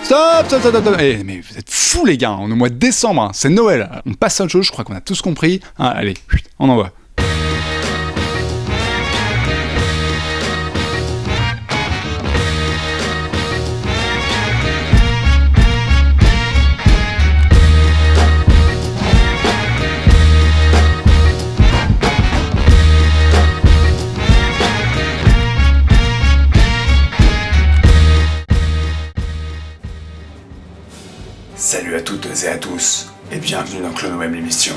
Stop. Eh, mais vous êtes fous les gars, on est au mois de décembre, hein, c'est Noël. On passe à autre chose, je crois qu'on a tous compris. Hein, allez, on envoie. Salut à toutes et à tous, et bienvenue dans Clone Web l'émission.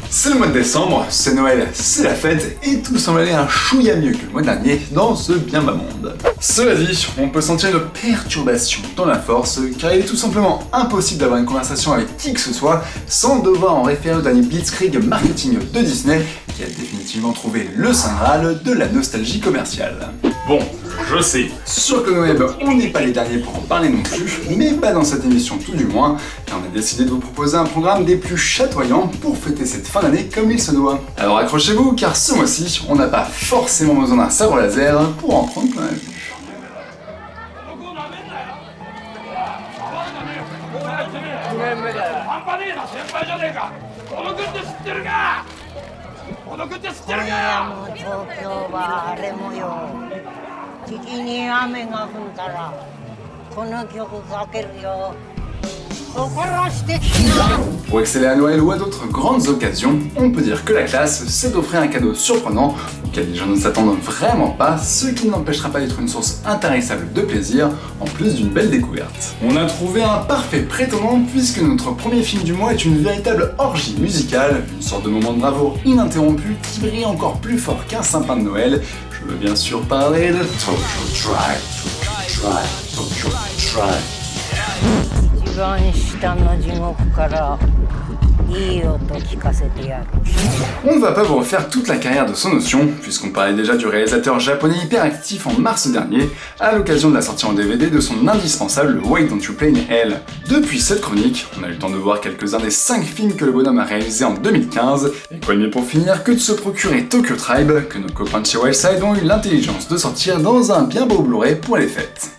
C'est le mois de décembre, c'est Noël, c'est la fête, et tout semble aller un chouïa mieux que le mois dernier dans ce bien bas monde. Cela dit, on peut sentir une perturbation dans la force, car il est tout simplement impossible d'avoir une conversation avec qui que ce soit sans devoir en référer au dernier blitzkrieg marketing de Disney, qui a définitivement trouvé le saint graal de la nostalgie commerciale. Bon, je sais, sur Clone Web, on n'est pas les derniers pour en parler non plus, mais pas dans cette émission tout du moins, car on a décidé de vous proposer un programme des plus chatoyants pour fêter cette fin d'année comme il se doit. Alors accrochez-vous, car ce mois-ci, on n'a pas forcément besoin d'un sabre laser pour en prendre plein la vue. Pour exceller à Noël ou à d'autres grandes occasions, on peut dire que la classe, c'est d'offrir un cadeau surprenant auquel les gens ne s'attendent vraiment pas, ce qui n'empêchera pas d'être une source intarissable de plaisir, en plus d'une belle découverte. On a trouvé un parfait prétendant puisque notre premier film du mois est une véritable orgie musicale, une sorte de moment de bravoure ininterrompu qui brille encore plus fort qu'un sapin de Noël. Je veux bien sûr parler de Tokyo Drive. On ne va pas vous refaire toute la carrière de Sonotion, puisqu'on parlait déjà du réalisateur japonais hyperactif en mars dernier, à l'occasion de la sortie en DVD de son indispensable Why Don't You Play in Hell. Depuis cette chronique, on a eu le temps de voir quelques-uns des 5 films que le bonhomme a réalisés en 2015, et quoi de mieux pour finir que de se procurer Tokyo Tribe, que nos copains de chez Wildside ont eu l'intelligence de sortir dans un bien beau Blu-ray pour les fêtes.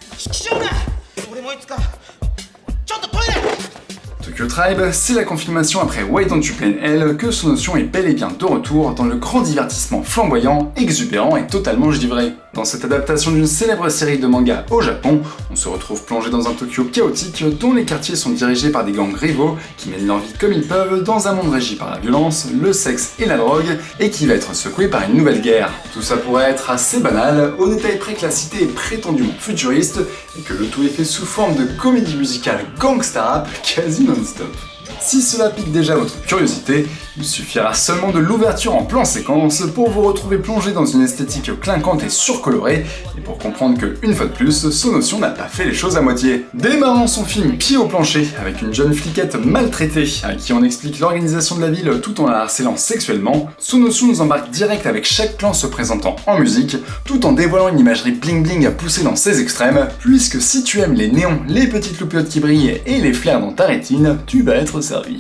Tokyo Tribe, c'est la confirmation après Why Don't You Play in Hell que Sonotion est bel et bien de retour dans le grand divertissement flamboyant, exubérant et totalement givré. Dans cette adaptation d'une célèbre série de manga au Japon, on se retrouve plongé dans un Tokyo chaotique dont les quartiers sont dirigés par des gangs rivaux qui mènent leur vie comme ils peuvent dans un monde régi par la violence, le sexe et la drogue et qui va être secoué par une nouvelle guerre. Tout ça pourrait être assez banal, au détail près que la cité est prétendument futuriste et que le tout est fait sous forme de comédie musicale gangsta rap quasi non-stop. Si cela pique déjà votre curiosité, il suffira seulement de l'ouverture en plan séquence pour vous retrouver plongé dans une esthétique clinquante et surcolorée, et pour comprendre que, une fois de plus, Sonotion n'a pas fait les choses à moitié. Démarrant son film pied au plancher, avec une jeune fliquette maltraitée, à qui on explique l'organisation de la ville tout en la harcelant sexuellement, Sonotion nous embarque direct avec chaque clan se présentant en musique, tout en dévoilant une imagerie bling bling à pousser dans ses extrêmes, puisque si tu aimes les néons, les petites loupiottes qui brillent et les flares dans ta rétine, tu vas être servi.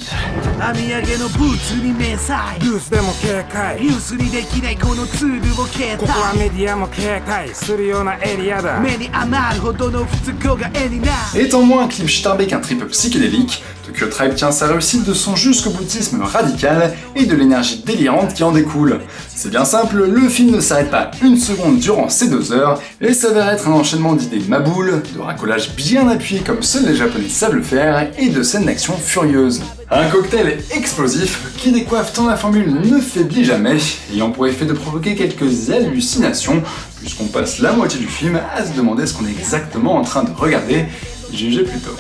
に明細ルースでも警戒ユースにできないこのツールを携帯ここはメディアも警戒するようなエリアだ目に余るほどの不都合が絵になる Étant moins un clip starbé qu'un trip psychédélique, Tokyo Tribe tient sa réussite de son jusqu'au boutisme radical et de l'énergie délirante qui en découle. C'est bien simple, le film ne s'arrête pas une seconde durant ces 2 heures et s'avère être un enchaînement d'idées maboules, de racolage bien appuyé comme seuls les japonais savent le faire et de scènes d'action furieuses. Un cocktail explosif qui décoiffe tant la formule ne faiblit jamais, ayant pour effet de provoquer quelques hallucinations, puisqu'on passe la moitié du film à se demander ce qu'on est exactement en train de regarder, jugez plutôt.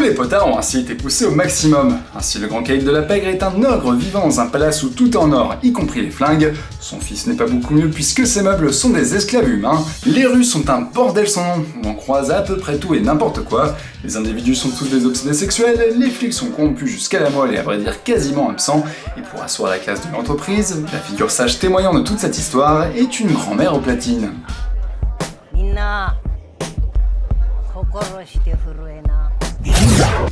les potards ont ainsi été poussés au maximum. Ainsi, le grand calife de la pègre est un ogre vivant dans un palace où tout est en or, y compris les flingues. Son fils n'est pas beaucoup mieux puisque ses meubles sont des esclaves humains. Les rues sont un bordel sans nom, où on croise à peu près tout et n'importe quoi. Les individus sont tous des obsédés sexuels, les flics sont corrompus jusqu'à la moelle et à vrai dire quasiment absents. Et pour asseoir la classe de l'entreprise, la figure sage témoignant de toute cette histoire est une grand-mère au platine.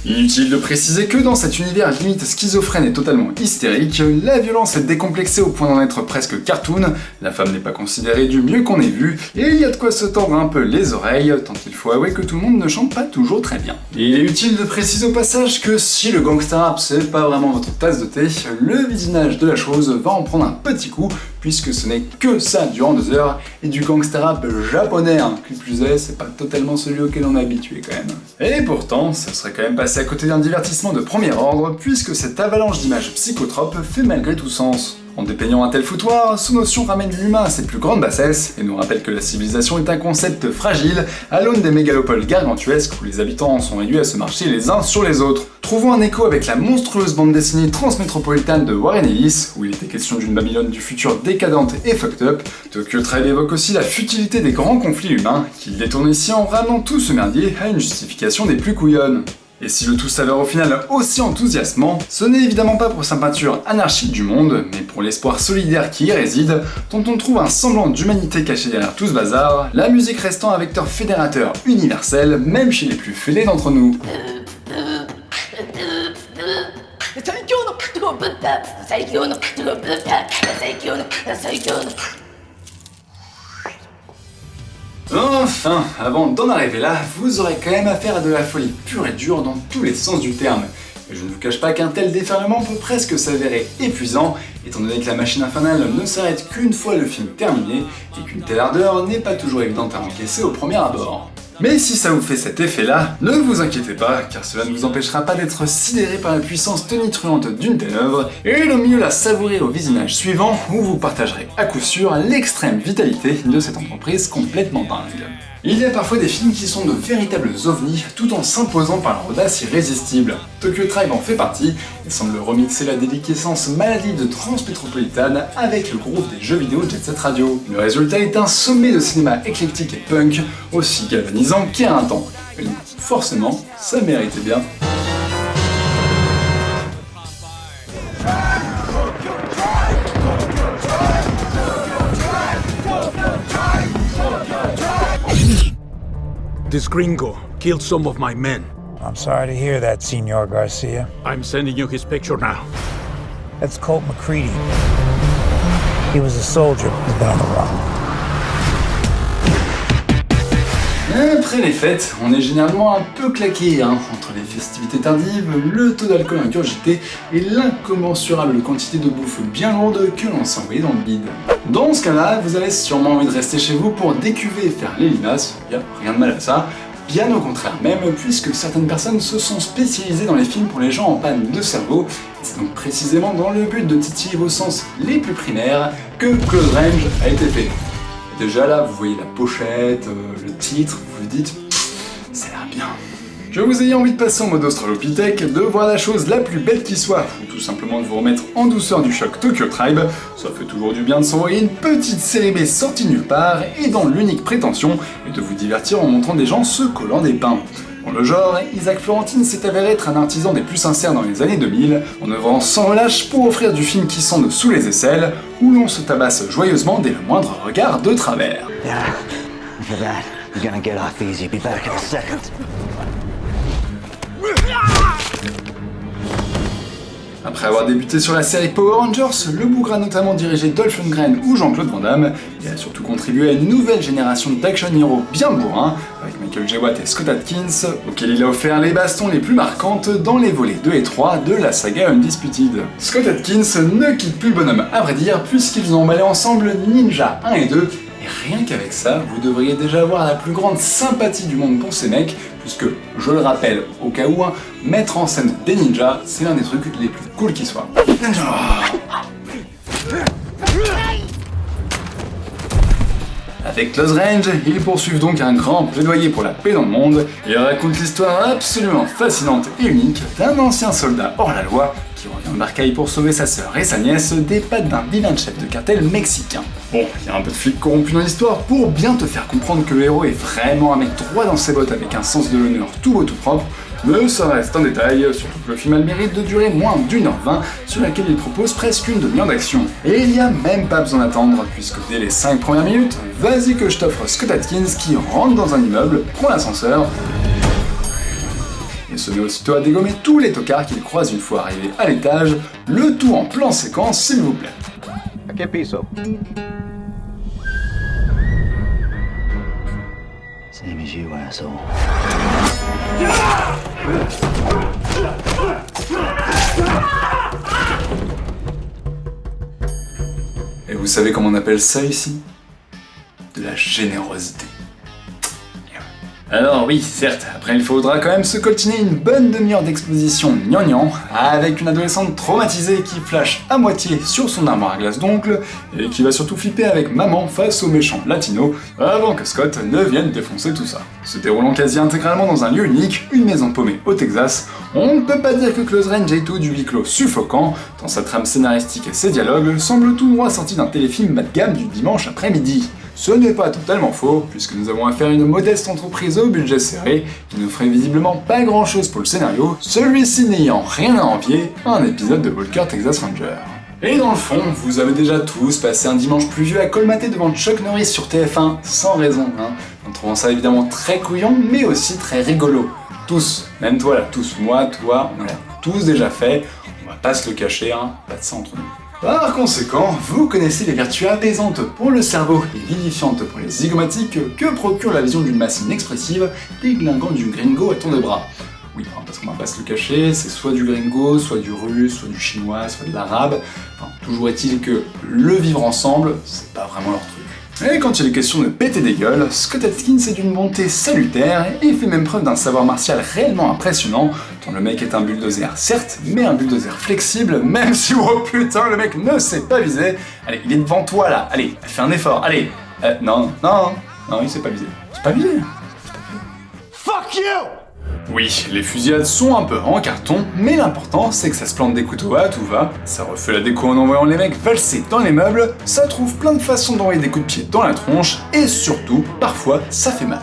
Inutile de préciser que dans cet univers limite schizophrène et totalement hystérique, la violence est décomplexée au point d'en être presque cartoon, la femme n'est pas considérée du mieux qu'on ait vu, et il y a de quoi se tordre un peu les oreilles, tant qu'il faut avouer que tout le monde ne chante pas toujours très bien. Et il est utile de préciser au passage que si le gangsta rap c'est pas vraiment votre tasse de thé, le visionnage de la chose va en prendre un petit coup, puisque ce n'est que ça durant 2 heures, et du gangsta rap japonais, hein. Qui plus est, c'est pas totalement celui auquel on est habitué quand même. Et pourtant, ça serait quand même passé à côté d'un divertissement de premier ordre, puisque cette avalanche d'images psychotropes fait malgré tout sens. En dépeignant un tel foutoir, sous notion ramène l'humain à ses plus grandes bassesses, et nous rappelle que la civilisation est un concept fragile, à l'aune des mégalopoles gargantuesques où les habitants sont réduits à se marcher les uns sur les autres. Trouvons un écho avec la monstrueuse bande dessinée transmétropolitane de Warren Ellis, où il était question d'une Babylone du futur décadente et fucked up. Tokyo Tribe évoque aussi la futilité des grands conflits humains, qu'il détourne ici en ramenant tout ce merdier à une justification des plus couillonnes. Et si le tout s'avère au final aussi enthousiasmant, ce n'est évidemment pas pour sa peinture anarchique du monde, mais pour l'espoir solidaire qui y réside, dont on trouve un semblant d'humanité caché derrière tout ce bazar, la musique restant un vecteur fédérateur universel, même chez les plus fêlés d'entre nous. Enfin, avant d'en arriver là, vous aurez quand même affaire à de la folie pure et dure dans tous les sens du terme. Et je ne vous cache pas qu'un tel déferlement peut presque s'avérer épuisant, étant donné que la machine infernale ne s'arrête qu'une fois le film terminé, et qu'une telle ardeur n'est pas toujours évidente à encaisser au premier abord. Mais si ça vous fait cet effet-là, ne vous inquiétez pas, car cela ne vous empêchera pas d'être sidéré par la puissance tonitruante d'une telle œuvre, et le mieux la savourer au visionnage suivant, où vous partagerez à coup sûr l'extrême vitalité de cette entreprise complètement dingue. Il y a parfois des films qui sont de véritables ovnis, tout en s'imposant par leur audace irrésistible. Tokyo Tribe en fait partie, et semble remixer la déliquescence maladive transmétropolitane avec le groove des jeux vidéo Jet Set Radio. Le résultat est un sommet de cinéma éclectique et punk, aussi galvanisant qu'éreintant. Et donc, forcément, ça méritait bien. This gringo killed some of my men. I'm sorry to hear that, Senor Garcia. I'm sending you his picture now. That's Colt McCready. He was a soldier. He's been on the run. Après les fêtes, on est généralement un peu claqué, hein, entre les festivités tardives, le taux d'alcool ingurgité et l'incommensurable quantité de bouffe bien lourde que l'on s'est envoyé dans le bide. Dans ce cas-là, vous avez sûrement envie de rester chez vous pour décuver et faire les limaces, y a rien de mal à ça, bien au contraire même, puisque certaines personnes se sont spécialisées dans les films pour les gens en panne de cerveau, et c'est donc précisément dans le but de titiller vos sens les plus primaires que Close Range a été fait. Déjà là, vous voyez la pochette, le titre, vous vous dites « ça a l'air bien ». Que vous ayez envie de passer en mode Australopithèque, de voir la chose la plus belle qui soit, ou tout simplement de vous remettre en douceur du choc Tokyo Tribe, ça fait toujours du bien de s'envoyer une petite série B sortie nulle part, et dans l'unique prétention est de vous divertir en montrant des gens se collant des pains. Dans le genre, Isaac Florentine s'est avéré être un artisan des plus sincères dans les années 2000, en œuvrant sans relâche pour offrir du film qui sent sous les aisselles, où l'on se tabasse joyeusement dès le moindre regard de travers. Yeah, for that, you're gonna get off easy. Be back in a second. Après avoir débuté sur la série Power Rangers, le bougre a notamment dirigé Dolph Lundgren ou Jean-Claude Van Damme, et a surtout contribué à une nouvelle génération d'action héros bien bourrins, avec Michael J. Watt et Scott Adkins, auxquels il a offert les bastons les plus marquantes dans les volets 2 et 3 de la saga Undisputed. Scott Adkins ne quitte plus le bonhomme à vrai dire, puisqu'ils ont emballé ensemble Ninja 1 et 2, et rien qu'avec ça, vous devriez déjà avoir la plus grande sympathie du monde pour ces mecs, puisque, je le rappelle au cas où, mettre en scène des ninjas, c'est l'un des trucs les plus cool qui soient. Avec Close Range, ils poursuivent donc un grand plaidoyer pour la paix dans le monde et racontent l'histoire absolument fascinante et unique d'un ancien soldat hors la loi qui revient d'Arcaï pour sauver sa sœur et sa nièce des pattes d'un vilain chef de cartel mexicain. Bon, il y a un peu de flic corrompu dans l'histoire pour bien te faire comprendre que le héros est vraiment un mec droit dans ses bottes avec un sens de l'honneur tout beau tout propre, mais ça reste un détail, surtout que le film a le mérite de durer moins d'1h20, sur laquelle il propose presque une demi-heure d'action. Et il n'y a même pas besoin d'attendre, puisque dès les 5 premières minutes, vas-y que je t'offre Scott Adkins qui rentre dans un immeuble, prend l'ascenseur, et se met aussitôt à dégommer tous les tocards qu'il croise une fois arrivé à l'étage, le tout en plan séquence s'il vous plaît. ¿Qué piso? Same as you, asshole. Et vous savez comment on appelle ça ici? De la générosité. Alors oui, certes, après il faudra quand même se coltiner une bonne demi-heure d'exposition gnangnan, avec une adolescente traumatisée qui flash à moitié sur son armoire à glace d'oncle, et qui va surtout flipper avec maman face aux méchants latinos, avant que Scott ne vienne défoncer tout ça. Se déroulant quasi intégralement dans un lieu unique, une maison paumée au Texas, on ne peut pas dire que Close Range ait tout du huis clos suffocant, tant sa trame scénaristique et ses dialogues semblent tout droit sortis d'un téléfilm bas de gamme du dimanche après-midi. Ce n'est pas totalement faux, puisque nous avons affaire à une modeste entreprise au budget serré, qui ne ferait visiblement pas grand chose pour le scénario, celui-ci n'ayant rien à envier à un épisode de Walker Texas Ranger. Et dans le fond, vous avez déjà tous passé un dimanche pluvieux à colmater devant Chuck Norris sur TF1, sans raison, en trouvant ça évidemment très couillon, mais aussi très rigolo. Tous, même toi là, tous, moi, toi, on l'a tous déjà fait, on va pas se le cacher, pas de ça entre nous. Par conséquent, vous connaissez les vertus apaisantes pour le cerveau et vivifiantes pour les zygomatiques que procure la vision d'une masse inexpressive déglinguant du gringo à tour de bras. Oui, parce qu'on va pas se le cacher, c'est soit du gringo, soit du russe, soit du chinois, soit de l'arabe, toujours est-il que le vivre ensemble, c'est pas vraiment leur truc. Et quand il est question de péter des gueules, Scott Adkins est d'une bonté salutaire et fait même preuve d'un savoir martial réellement impressionnant, tant le mec est un bulldozer certes, mais un bulldozer flexible, même si oh putain le mec ne sait pas viser. Allez, il est devant toi là, allez, fais un effort, allez. Non, il sait pas viser. C'est pas viser. Fuck you! Oui, les fusillades sont un peu en carton, mais l'important c'est que ça se plante des couteaux à tout va, ça refait la déco en envoyant les mecs valser dans les meubles, ça trouve plein de façons d'envoyer des coups de pied dans la tronche, et surtout, parfois, ça fait mal.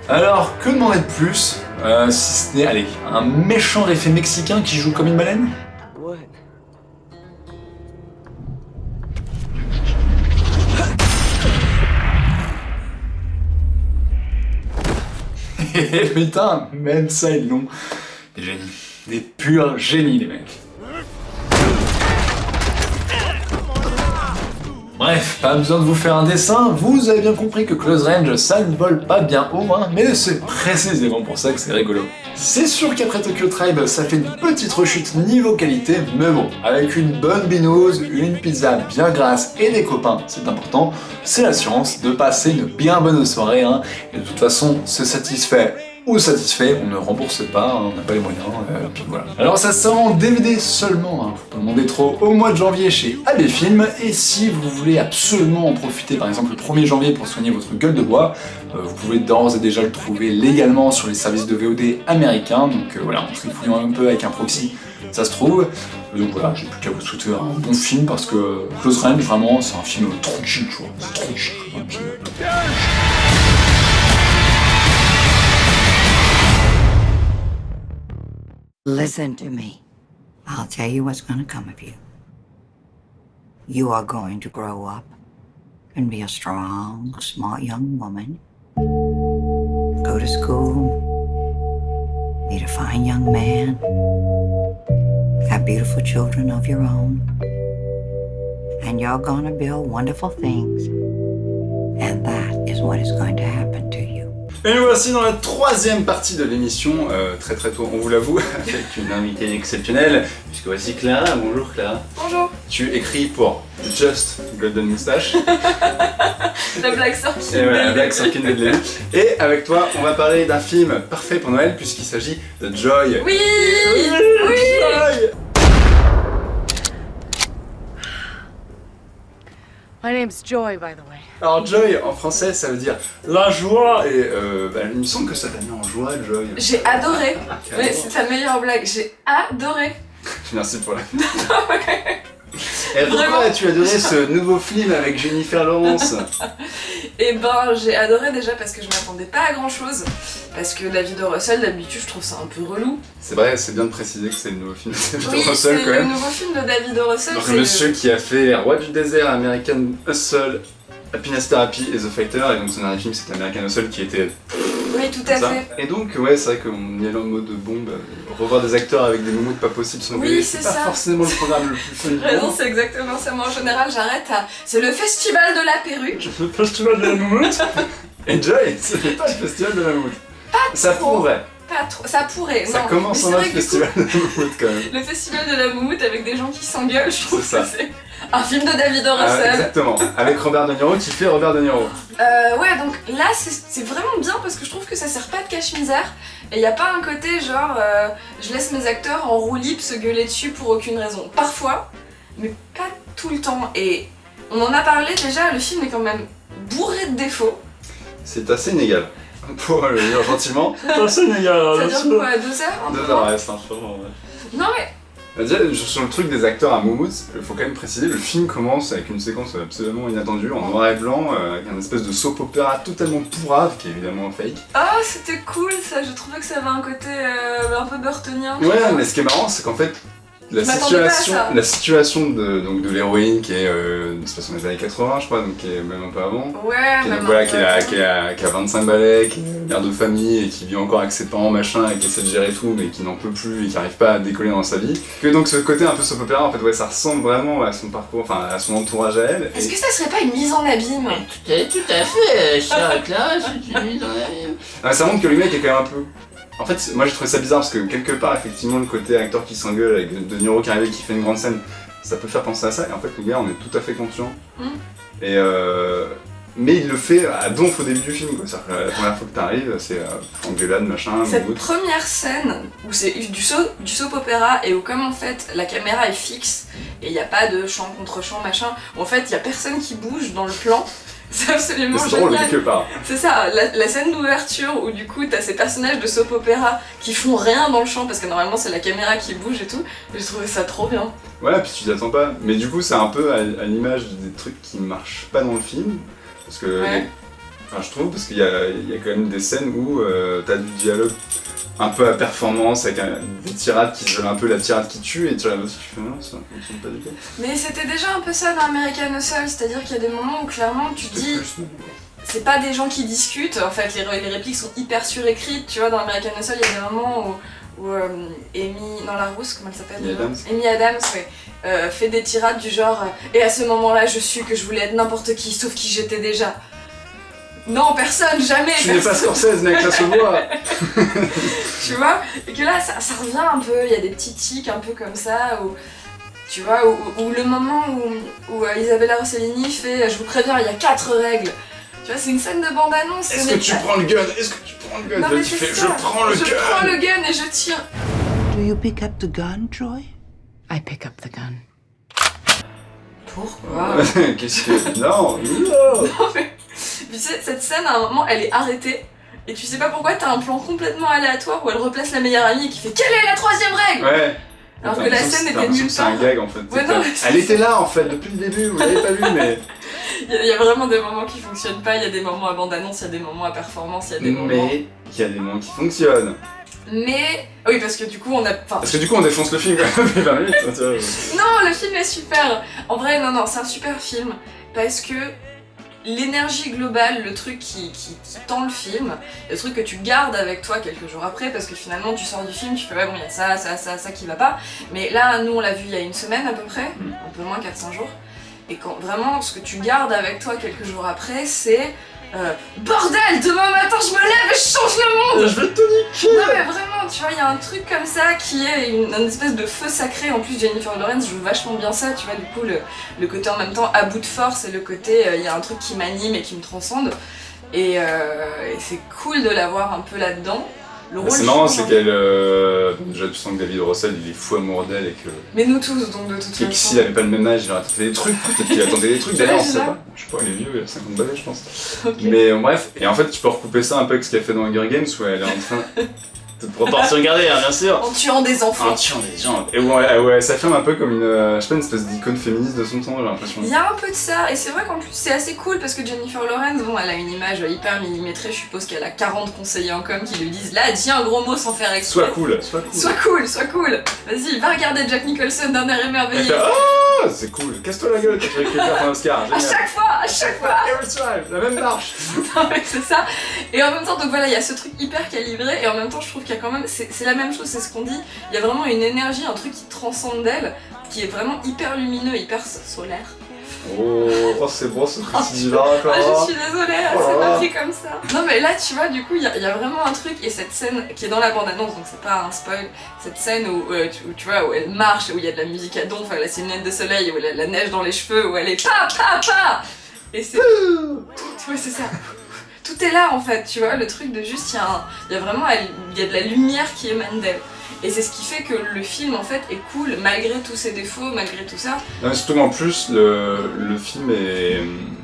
Alors, que demander de plus, si ce n'est, allez, un méchant réfé mexicain qui joue comme une baleine? Et putain, même ça ils l'ont. Des génies. Des purs génies les mecs. Bref, pas besoin de vous faire un dessin, vous avez bien compris que Close Range ça ne vole pas bien haut, mais c'est précisément pour ça que c'est rigolo. C'est sûr qu'après Tokyo Tribe, ça fait une petite rechute niveau qualité, mais bon, avec une bonne binouse, une pizza bien grasse et des copains, c'est important, c'est l'assurance de passer une bien bonne soirée, et de toute façon, se satisfait ou satisfait, on ne rembourse pas, on n'a pas les moyens, puis voilà. Alors ça sort en DVD seulement, faut pas demander trop, au mois de janvier chez AB Film, et si vous voulez absolument en profiter, par exemple le 1er janvier pour soigner votre gueule de bois, vous pouvez d'ores et déjà le trouver légalement sur les services de VOD américains, donc voilà, en trifouillant un peu avec un proxy, ça se trouve. Donc voilà, j'ai plus qu'à vous souhaiter un bon film, parce que Close Range, vraiment, c'est un film trop chill, tu vois, c'est trop chill. Listen to me. I'll tell you what's going to come of you. You are going to grow up and be a strong, smart young woman. Go to school, meet a fine young man, have beautiful children of your own, and you're going to build wonderful things. And that is what is going to happen to you. Et nous voici dans la troisième partie de l'émission, très tôt, on vous l'avoue, avec une invitée exceptionnelle, puisque voici Clara. Bonjour Clara. Bonjour. Tu écris pour Just Golden Moustache. La blague sortie. Et voilà, la blague sans qu'il ne l'ait. Et avec toi, on va parler d'un film parfait pour Noël, puisqu'il s'agit de Joy. Oui. Joy. My name's Joy, by the way. Alors Joy, en français, ça veut dire la joie. Et il me semble que ça t'a mis en joie, Joy. J'ai adoré. Mais c'est ta meilleure blague. J'ai adoré. Merci pour la... Et pourquoi as-tu adoré ce nouveau film avec Jennifer Lawrence? Et ben j'ai adoré déjà parce que je m'attendais pas à grand chose. Parce que David O. Russell, d'habitude, je trouve ça un peu relou. C'est vrai, c'est bien de préciser que c'est le nouveau film de David Oui, O. Russell c'est quand le même. nouveau film de David O. Russell. Donc c'est le monsieur qui a fait Roi du désert, American Hustle, Happiness Therapy et The Fighter, et donc son dernier film c'était American Hustle qui était... Oui, tout à ça. fait. Et donc ouais, c'est vrai qu'on y allait en mode bombe, revoir des acteurs avec des moumoutes pas possibles sans Oui, gueuler, c'est pas ça. forcément le programme le plus fun du Raison, monde. c'est exactement ça. Moi en général, j'arrête à. C'est le festival de la perruque. Le festival de la moumoute. Et Joy, ce n'est pas le festival de la moumoute. Ça trop. pourrait. Pas trop. Ça pourrait. Ça non. commence Mais en c'est mode vrai que du coup, festival de la moumoute quand même. le festival de la moumoute avec des gens qui s'engueulent, je trouve C'est que ça. c'est un film de David O. Ah, Russell. exactement, avec Robert De Niro qui fait Robert De Niro. Ouais, donc là c'est vraiment bien parce que je trouve que ça sert pas de cache-misère et y a pas un côté genre je laisse mes acteurs en roue libre se gueuler dessus pour aucune raison. Parfois, mais pas tout le temps. Et on en a parlé déjà, le film est quand même bourré de défauts. C'est assez inégal. Pour le dire gentiment. C'est assez inégal. Ça dure quoi, 2 heures un peu, 2 non heures, ouais, c'est un film. Ouais. Non mais Déjà, sur le truc des acteurs à moumoute, il faut quand même préciser, le film commence avec une séquence absolument inattendue, en noir et blanc, avec un espèce de soap opéra totalement pourrave, qui est évidemment fake. oh c'était cool ça, je trouvais que ça avait un côté un peu burtonien. Ouais, mais ce qui est marrant, c'est qu'en fait, Je m'attendais pas à ça. la situation de l'héroïne qui est de toute façon des années 80, je crois, donc qui est même un peu avant. Ouais, Qui, même donc, voilà, un peu. qui a 25 balais, qui est mère de famille et qui vit encore avec ses parents machin et qui essaie de gérer tout mais qui n'en peut plus et qui n'arrive pas à décoller dans sa vie. Que donc ce côté un peu soap opéra en fait ouais ça ressemble vraiment à son parcours, enfin à son entourage à elle. Est-ce que ça serait pas une mise en abîme? Tout à fait, chère Clara, c'est une mise en abîme. Ça montre que le mec est quand même un peu... En fait, moi j'ai trouvé ça bizarre parce que quelque part, effectivement, le côté acteur qui s'engueule avec De Niro qui arrive et qui fait une grande scène, ça peut faire penser à ça. Et en fait, le gars, on est tout à fait conscient. Et mais il le fait à donf au début du film, quoi. C'est-à-dire que la première fois que t'arrives, c'est engueulade, machin, Cette moumoute. première scène où c'est du soap opéra et où comme en fait la caméra est fixe et il n'y a pas de champ contre champ machin, où en fait il n'y a personne qui bouge dans le plan, c'est absolument C'est drôle génial. quelque part. C'est ça, la scène d'ouverture où du coup t'as ces personnages de soap opéra qui font rien dans le champ parce que normalement c'est la caméra qui bouge et tout, j'ai trouvé ça trop bien. Ouais, puis tu t'y attends pas. Mais du coup, c'est un peu à l'image des trucs qui marchent pas dans le film. Parce que... Ouais. Enfin, je trouve, parce qu'il y a quand même des scènes où t'as du dialogue un peu à performance, avec des tirades qui se veulent un peu la tirade qui tue, et tu regardes aussi, tu fais non, ça ne fonctionne pas du tout. Mais c'était déjà un peu ça dans American Hustle, c'est-à-dire qu'il y a des moments où clairement tu dis... C'est pas des gens qui discutent, en fait les répliques sont hyper surécrites, tu vois dans American Hustle il y a des moments où Amy, dans la rousse, comment elle s'appelle Amy Adams. Amy Adams, ouais, fait des tirades du genre et à ce moment-là je suis que je voulais être n'importe qui sauf qui j'étais déjà. Non, personne, jamais. Tu n'es pas Scorsese, mec, ça se voit. Tu vois, et que là ça revient un peu, il y a des petits tics un peu comme ça, où, tu vois, où le moment où Isabella Rossellini fait je vous préviens, il y a 4 règles. Tu vois, c'est une scène de bande-annonce. Est-ce que tu prends le gun? Est-ce que tu prends le gun? Non, Là, mais tu c'est fais ça. je prends le gun. Je prends le gun et je tire. Do you pick up the gun, Joy? I pick up the gun. Pourquoi? Qu'est-ce que... Non, non. Non mais, tu sais, cette scène à un moment elle est arrêtée et tu sais pas pourquoi t'as un plan complètement aléatoire où elle replace la meilleure amie et qui fait quelle est la 3e règle? Ouais. Alors T'as que la l'impression scène t'as était l'impression nulle que c'est un part. gag en fait. Ouais, non, mais c'est- Elle était là en fait depuis le début, vous l'avez pas vu mais... Il y a vraiment des moments qui fonctionnent pas, il y a des moments à bande-annonce, il y a des moments à performance, il y a des moments... Mais il y a des moments qui fonctionnent. Mais... Oui parce que du coup on a... Enfin, Parce que du coup on défonce le film quand même, mais 20 minutes. Tu vois. non, le film est super. En vrai, non, c'est un super film parce que l'énergie globale, le truc qui tend le film, le truc que tu gardes avec toi quelques jours après, parce que finalement tu sors du film, tu fais ouais bon il y a ça qui va pas. Mais là, nous on l'a vu il y a une semaine à peu près, un peu moins 400 jours. Et quand vraiment, ce que tu gardes avec toi quelques jours après, c'est bordel, demain matin je me lève et je change le monde. Je vais te niquer. Non mais vraiment, tu vois, il y a un truc comme ça qui est une espèce de feu sacré. En plus, Jennifer Lawrence joue vachement bien ça, tu vois, du coup, le côté en même temps à bout de force et le côté, il y a un truc qui m'anime et qui me transcende. Et c'est cool de la voir un peu là-dedans. C'est marrant, c'est qu'elle. Déjà, tu sens que David Russell il est fou amoureux d'elle et que. Mais nous tous, donc de toute façon. Et que s'il avait pas le même âge, il aurait tenté des trucs. Peut-être qu'il a tenté des trucs d'ailleurs, on sait pas. Je sais pas, il est vieux, il a 50 balais, je pense. Okay. Mais bref, et en fait, tu peux recouper ça un peu avec ce qu'elle fait dans Hunger Games où elle est en train. Pour partir regarder, hein, bien sûr. En tuant des enfants. En tuant des gens. Et ouais, ça fait un peu comme une, je sais pas, une espèce d'icône féministe de son temps, j'ai l'impression. Il y a un peu de ça, et c'est vrai qu'en plus c'est assez cool parce que Jennifer Lawrence, bon, elle a une image hyper millimétrée, je suppose qu'elle a 40 conseillers en com qui lui disent là, dis un gros mot sans faire exprès. Sois cool. Sois cool. Vas-y, va regarder Jack Nicholson d'un air émerveillé. Elle fait, ah, c'est cool, casse-toi la gueule, tu récupères ton Oscar. À chaque fois. Every time, la même marche. Non mais c'est ça. Et en même temps, donc voilà, il y a ce truc hyper calibré, et en même temps, je trouve qu'il y a quand même, c'est la même chose, c'est ce qu'on dit. Il y a vraiment une énergie, un truc qui transcende d'elle, qui est vraiment hyper lumineux, hyper solaire. Oh, c'est bon ce petit divin quoi. Ah, je suis désolée, c'est pas pris comme ça. Non mais là tu vois, du coup il y a vraiment un truc, et cette scène qui est dans la bande-annonce, donc c'est pas un spoil, cette scène où tu vois, où elle marche, où il y a de la musique à donf, elle a ses lunettes de soleil, où elle a la neige dans les cheveux, où elle est pa. Et c'est... tu vois, c'est ça. Tout est là en fait, tu vois, le truc de juste, il y a vraiment, il y a de la lumière qui émane d'elle. Et c'est ce qui fait que le film en fait est cool malgré tous ses défauts, malgré tout ça. Non, mais surtout qu'en plus le film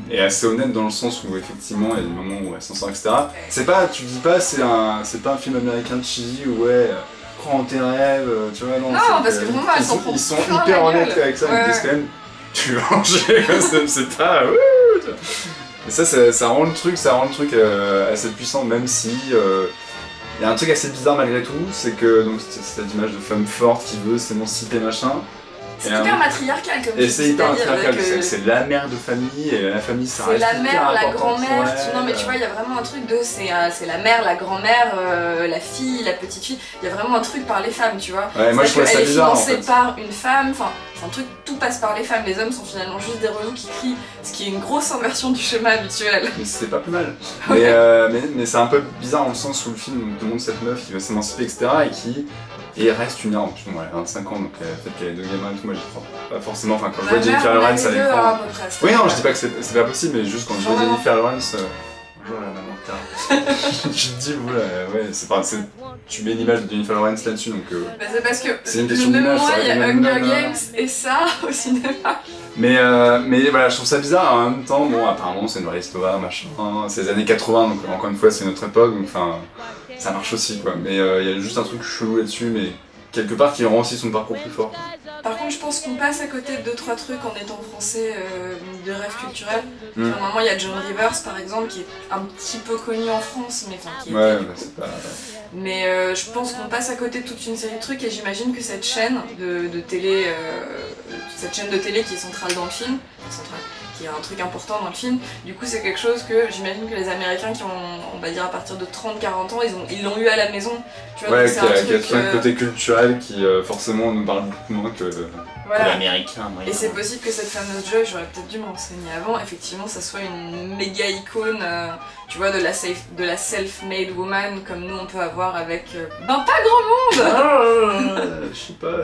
est assez honnête dans le sens où effectivement il y a des moments où elle s'en sort, etc. C'est pas, tu dis pas c'est pas un film américain cheesy où ouais, crois en tes rêves, tu vois, non. Parce que vraiment elle s'en prend ils sont plein hyper la honnêtes gueule. avec ça, Ouais. ils disent quand même tu vas manger, c'est pas et ça rend le truc assez puissant, même si il y a un truc assez bizarre malgré tout, c'est que donc cette image de femme forte qui veut s'émanciper machin. C'est hyper matriarcal comme Et c'est hyper matriarcal, avec, c'est la mère de famille et la famille ça c'est reste la hyper mère, la important grand-mère, pour elle. non mais tu vois il y a vraiment un truc de c'est la mère, la grand-mère, la fille, la petite fille, il y a vraiment un truc par les femmes tu vois. Ouais, moi je trouvais ça elle est bizarre en financée fait. par une femme, enfin c'est un truc, tout passe par les femmes, les hommes sont finalement juste des relous qui crient, ce qui est une grosse inversion du schéma habituel. Mais c'était pas plus mal. Mais c'est un peu bizarre dans le sens où le film te montre cette meuf qui veut s'émanciper etc. Et reste une arme, bon, elle a 25 ans donc le fait qu'elle ait deux gamins et tout, moi j'y crois pas forcément, enfin quand je vois Jennifer Lawrence à l'écran. Oui non je dis pas que c'est pas possible mais juste quand je vois Jennifer Lawrence, bonjour la maman de Tara. Je te dis voilà, ouais c'est pas, tu mets une image de Jennifer Lawrence là-dessus donc Bah c'est parce que c'est une le question même d'image, mois c'est il y a vrai, Hunger même, Games et ça au cinéma. Mais voilà, je trouve ça bizarre en même temps, bon apparemment c'est une vraie histoire, machin, c'est les années 80 donc encore une fois c'est notre époque donc enfin ça marche aussi quoi, mais il y a juste un truc chelou là-dessus mais quelque part qui rend aussi son parcours plus fort. Par contre je pense qu'on passe à côté de 2-3 trucs en étant français de rêve culturel. À un moment il y a John Rivers par exemple qui est un petit peu connu en France mais enfin qui est... Ouais, bah, c'est pas... Mais je pense qu'on passe à côté de toute une série de trucs et j'imagine que cette chaîne de télé, cette chaîne de télé qui est centrale dans le film, qui est un truc important dans le film, du coup c'est quelque chose que j'imagine que les Américains qui ont, on va dire à partir de 30-40 ans, ils l'ont eu à la maison. Tu vois, ouais, donc c'est qui a tout un côté culturel qui forcément nous parle beaucoup moins que voilà. l'américain. Et c'est possible que cette fameuse Joy, j'aurais peut-être dû me renseigner avant, effectivement ça soit une méga icône, tu vois, de la self-made woman comme nous on peut avoir avec ben pas grand monde. Je sais pas,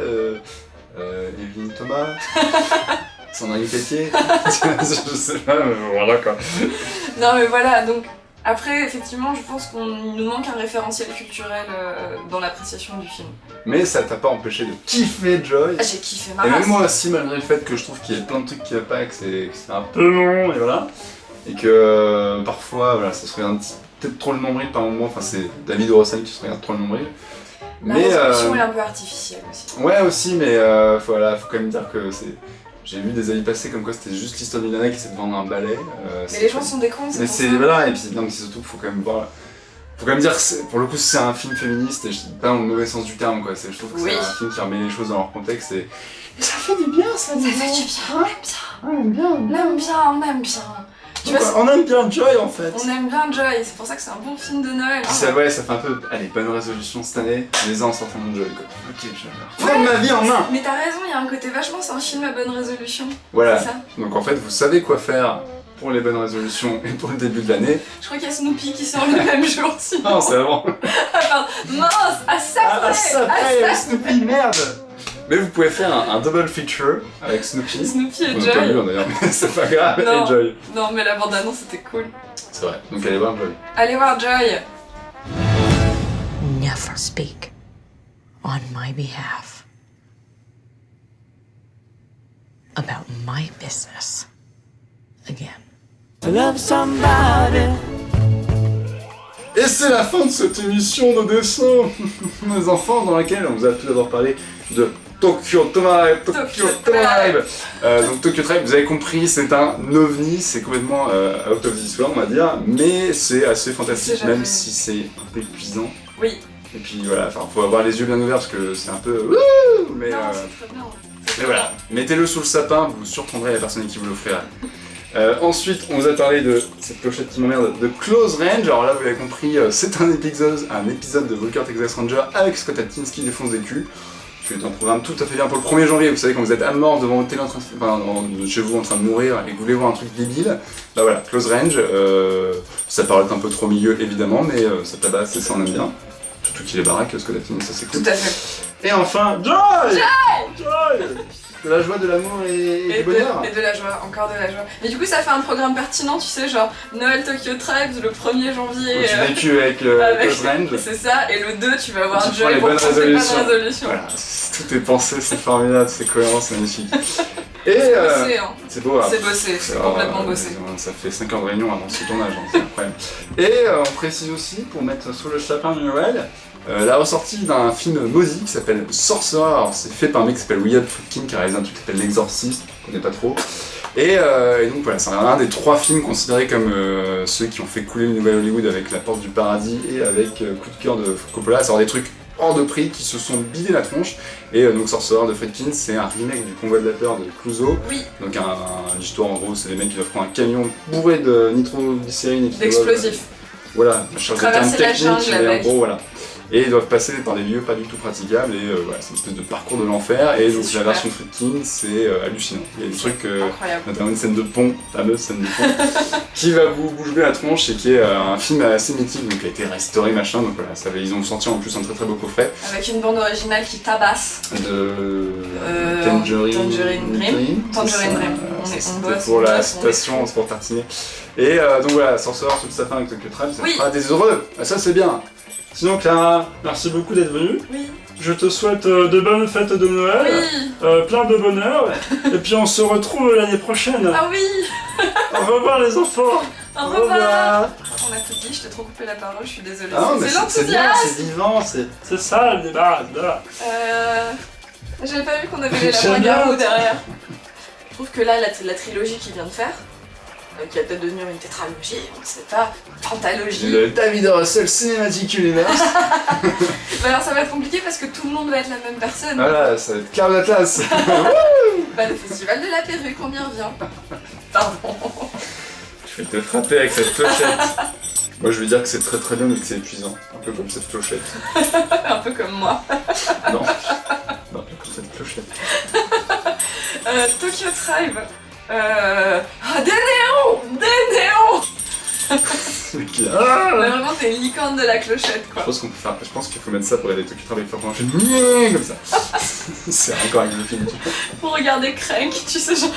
Evelyne Thomas, Sandrine Pétier, je sais pas, mais voilà quoi. Non mais voilà, donc après effectivement je pense qu'il nous manque un référentiel culturel dans l'appréciation du film. Mais ça t'a pas empêché de kiffer Joy. Ah, j'ai kiffé ma Et race. même moi aussi, malgré le fait que je trouve qu'il y a plein de trucs qui va pas, que c'est un peu long, et voilà. Et que parfois, voilà, ça se regarde peut-être trop le nombril par moment, enfin c'est David Russell qui se regarde trop le nombril. La Mais résolution est un peu artificielle aussi. ouais aussi, mais voilà, faut quand même dire que c'est... J'ai vu des avis passer comme quoi c'était juste l'histoire d'une nana qui s'est de vendre un balai. Mais les gens sont des cons, c'est mais pour c'est ça. voilà, et puis non, mais c'est surtout qu'il faut quand même voir... Faut quand même dire que pour le coup c'est un film féministe et pas dans le mauvais sens du terme quoi, je trouve que Oui. c'est un film qui remet les choses dans leur contexte et ça fait du bien ça, Ça fait du bien, on aime bien. on aime bien. On aime bien. Tu Tu vois, on aime bien Joy en fait. on aime bien Joy, c'est pour ça que c'est un bon film de Noël. Puis ça, ouais, ça fait un peu, allez, bonne résolution cette année, les ans sortant de Joy quoi. Ok, je vais prendre ma vie en main. Mais t'as raison, il y a un côté vachement, c'est un film à bonne résolution. Voilà, C'est ça. donc en fait vous savez quoi faire pour les bonnes résolutions et pour le début de l'année. Je crois qu'il y a Snoopy qui sort le même jour, sinon. Non, c'est avant. Ah pardon, mince, à ça Ah, ça près, fait Snoopy, merde. Mais vous pouvez faire un double feature avec Snoopy. Snoopy et On n'a pas vu Joy. d'ailleurs, mais c'est pas grave, Non. et Joy. Non mais la bande-annonce c'était cool. C'est vrai, donc allez voir Joy. Allez voir Joy. Never speak on my behalf about my business again. Et c'est la fin de cette émission de dessin, mes enfants, dans laquelle on vous a tout d'abord parlé de Tokyo Tribe. Donc Tokyo Tribe, vous avez compris, c'est un ovni, c'est complètement out of this world on va dire, mais c'est assez fantastique, C'est même jamais- si c'est un peu épuisant. Oui. Et puis voilà, enfin faut avoir les yeux bien ouverts parce que c'est un peu wouh, mais Non, c'est très bien. mais voilà, mettez-le sous le sapin, vous surprendrez la personne qui vous l'offrira. Ensuite, on vous a parlé de cette clochette qui m'emmerde, de Close Range. Alors là, vous l'avez compris, c'est un épisode de Walker Texas Ranger avec Scott Atkins qui défonce des culs. Qui est un programme tout à fait bien pour le 1er janvier. Vous savez, quand vous êtes à mort devant votre télé, chez vous en train de mourir et que vous voulez voir un truc débile, bah voilà, Close Range. Ça paraît un peu trop milieu évidemment, mais ça tabasse et ça on aime bien. Surtout qu'il est baraque, Scott Atkins, ça c'est cool. Tout à fait. Et enfin, Joy. De la joie, de l'amour et du bonheur. Et de la joie, encore de la joie. Mais du coup, ça fait un programme pertinent, tu sais, genre Noël Tokyo Tribes le 1er janvier. Donc, j'ai vécu avec Close Range. C'est ça, et le 2, tu vas voir Tu prends Joy les pour bonnes prendre tes résolutions. bonnes résolutions. Voilà, tout est pensé, c'est formidable, c'est cohérent, c'est magnifique. Et C'est bossé, hein. c'est beau, hein. C'est bossé, c'est complètement bossé. Ça fait 5 ans de réunion avant ce tournage, hein, c'est incroyable. Et on précise aussi, pour mettre sous le sapin de Noël, la ressortie d'un film maudit qui s'appelle Sorcerer. Alors c'est fait par un mec qui s'appelle William Friedkin qui a réalisé un truc qui s'appelle L'Exorciste, je connais pas trop. Et donc voilà, c'est un des 3 films considérés comme ceux qui ont fait couler le nouvel Hollywood avec La Porte du Paradis et avec Coup de cœur de Coppola, c'est des trucs hors de prix qui se sont bidés la tronche. Et donc Sorcerer de Friedkin, c'est un remake du Convoi de la peur de Clouseau. Oui. Donc une histoire en gros, c'est des mecs qui doivent prendre un camion bourré de nitroglycérine et qui D'explosifs. voilà, je cherche des termes Traverser la techniques, jungle mais en avec. gros voilà. Et ils doivent passer par des lieux pas du tout praticables et voilà, c'est une espèce de parcours de l'enfer. Et donc la super. version Friedkin, c'est hallucinant. Il y a des trucs, Incroyable. notamment une scène de pont, fameuse scène de pont, qui va vous bouger la tronche et qui est un film assez mythique, donc qui a été restauré machin. Donc voilà, ils ont sorti en plus un très très beau coffret Avec une bande originale qui tabasse. de Tangerine Dream. c'est Tangerine ça. Dream. C'était bosse, pour on la bosse, on citation, c'est pour tartiner. Et donc voilà, Sorcerer sous le sapin avec Tokyo Tribe, ça Oui. fera des heureux. Ah, ça c'est bien. Sinon Clara, merci beaucoup d'être venue. Oui. Je te souhaite de bonnes fêtes de Noël, Oui. plein de bonheur, et puis on se retrouve l'année prochaine. Ah oui. Au revoir les enfants. Au revoir. On a tout dit, je t'ai trop coupé la parole, je suis désolée. Ah, mais c'est bien, l'enthousiasme. c'est vivant, c'est ça le débat. J'avais pas vu qu'on avait les J'aime lapins bien. garous derrière. Je trouve que là, la trilogie qu'il vient de faire, qui va peut-être devenir une tétralogie, on ne sait pas, pentalogie. Le David Russell Cinematic Universe. Bah alors ça va être compliqué parce que tout le monde va être la même personne. Voilà, ça va être Clara d'Atlas. Bah le festival de la perruque, on y revient. Pardon. Je vais te frapper avec cette clochette. Moi je veux dire que c'est très très bien mais que c'est épuisant. Un peu comme cette clochette. Un peu comme moi. Non. Non, comme cette clochette. Tokyo Tribe. Des néons. Ok. Ah Mais vraiment t'es une licorne de la clochette Je quoi. pense qu'il faut mettre ça pour aider Tokyo Tribe avec faire un comme ça. C'est encore avec le film. Pour regarder Crank, tu sais genre...